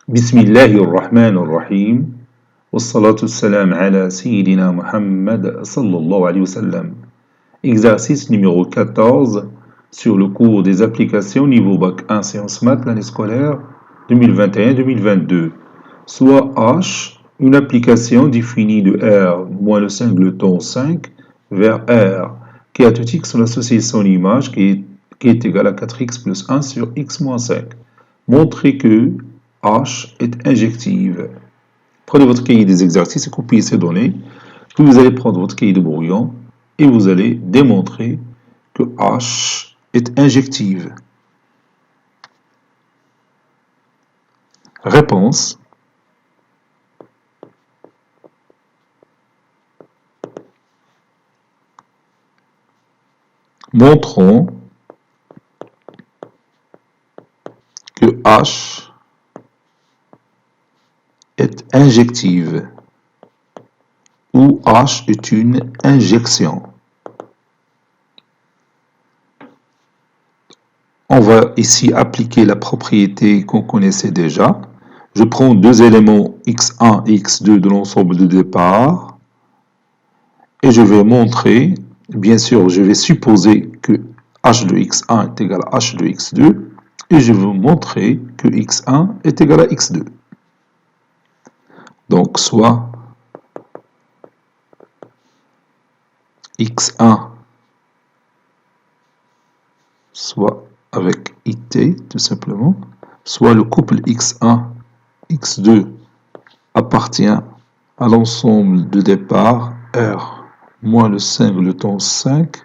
بسم الله الرحمن الرحيم والصلاة والسلام على سيدنا Muhammad sallallahu alayhi wa sallam. Exercice numéro 14 sur le cours des applications niveau bac 1 sciences maths l'année scolaire 2021-2022. Soit H, une application définie de R moins le singleton 5 vers R qui a tout X associé son image qui est égale à 4X plus 1 sur X moins 5. Montrez que H est injective. Prenez votre cahier des exercices et copiez ces données. Puis vous allez prendre votre cahier de brouillon et vous allez démontrer que H est injective. Réponse. Montrons que H est injective ou H est une injection. On va ici appliquer la propriété qu'on connaissait déjà. Je prends deux éléments x1 et x2 de l'ensemble de départ et je vais montrer, bien sûr, je vais supposer que h de x1 est égal à h de x2 et je vais montrer que x1 est égal à x2. Donc, soit x1 soit avec it tout simplement, soit le couple x1, x2 appartient à l'ensemble de départ R moins le singleton 5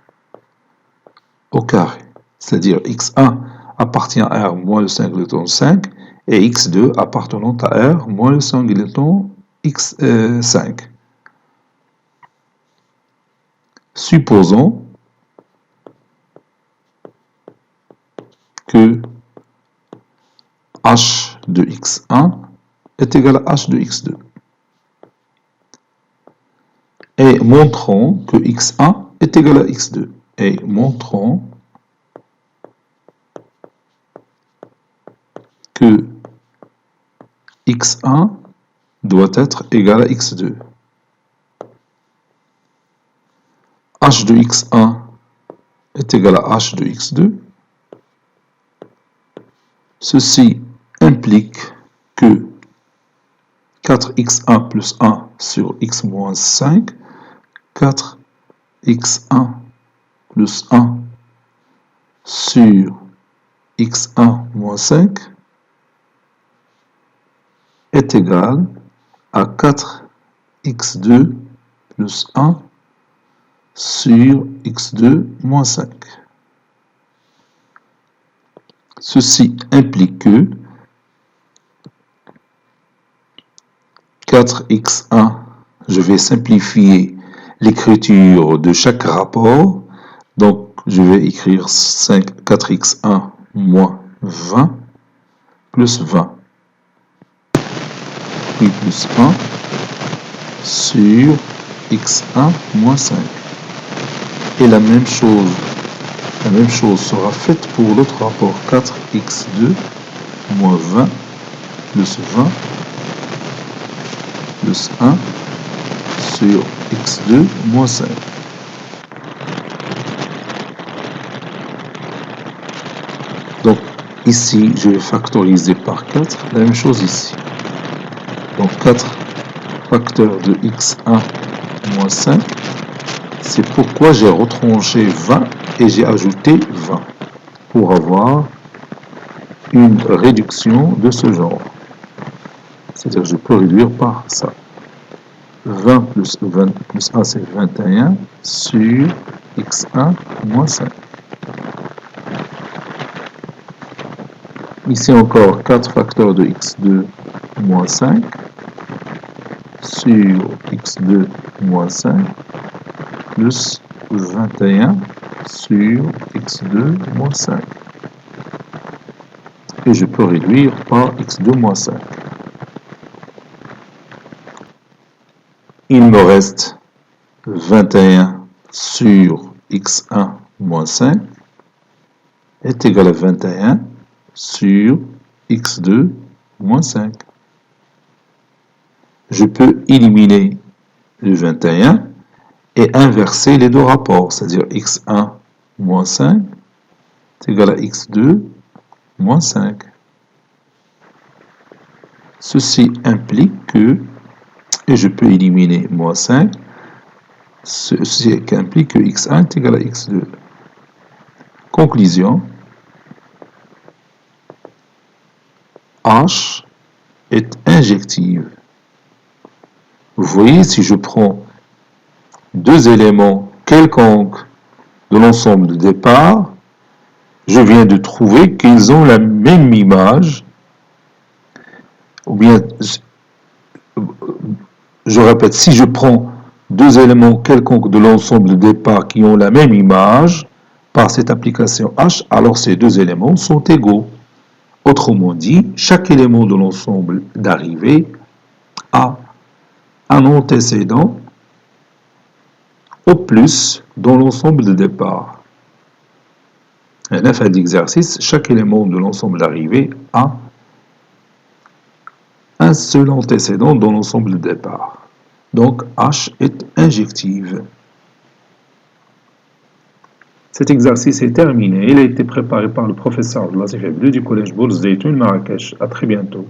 au carré. C'est-à-dire x1 appartient à R moins le singleton 5 et x2 appartenant à R moins le singleton x5. Supposons que h de x1 est égal à h de x2. Et montrons que x1 est égal à x2. Et montrons que x1 doit être égal à x2. h de x1 est égal à h de x2. Ceci implique que 4x1 plus 1 sur x moins 5, 4x1 plus 1 sur x1 moins 5 est égal à 4x2 plus 1 sur x2 moins 5. Ceci implique que 4x1, je vais simplifier l'écriture de chaque rapport, donc je vais écrire 4x1 moins 20 plus 20, puis plus 1 sur x1 moins 5. Et la même chose sera faite pour l'autre rapport, 4x2 moins 20 plus 20 plus 1 sur x2 moins 5. Donc ici, je vais factoriser par 4, la même chose ici. Donc 4 facteurs de x1 moins 5, c'est pourquoi j'ai retranché 20 et j'ai ajouté 20 pour avoir une réduction de ce genre. C'est-à-dire que je peux réduire par ça. 20 plus 20 plus 1, c'est 21 sur x1 moins 5. Ici encore 4 facteurs de x2 moins 5 sur x2 moins 5 plus 21 sur x2 moins 5. Et je peux réduire par x2 moins 5. Il me reste 21 sur x1 moins 5 est égal à 21 sur x2 moins 5. je peux éliminer le 21 et inverser les deux rapports, c'est-à-dire x1 moins 5 est égal à x2 moins 5. Ceci implique que, et je peux éliminer moins 5, ceci implique que x1 est égal à x2. Conclusion, H est injective. Vous voyez, si je prends deux éléments quelconques de l'ensemble de départ, je viens de trouver qu'ils ont la même image, ou bien, je répète, si je prends deux éléments quelconques de l'ensemble de départ qui ont la même image, par cette application H, alors ces deux éléments sont égaux. Autrement dit, chaque élément de l'ensemble d'arrivée a un antécédent au plus dans l'ensemble de départ. Un effet d'exercice, chaque élément de l'ensemble d'arrivée a un seul antécédent dans l'ensemble de départ. Donc H est injective. Cet exercice est terminé. Il a été préparé par le professeur Abdelatif Bleu du collège Bourse Zeytoun Marrakech. À très bientôt.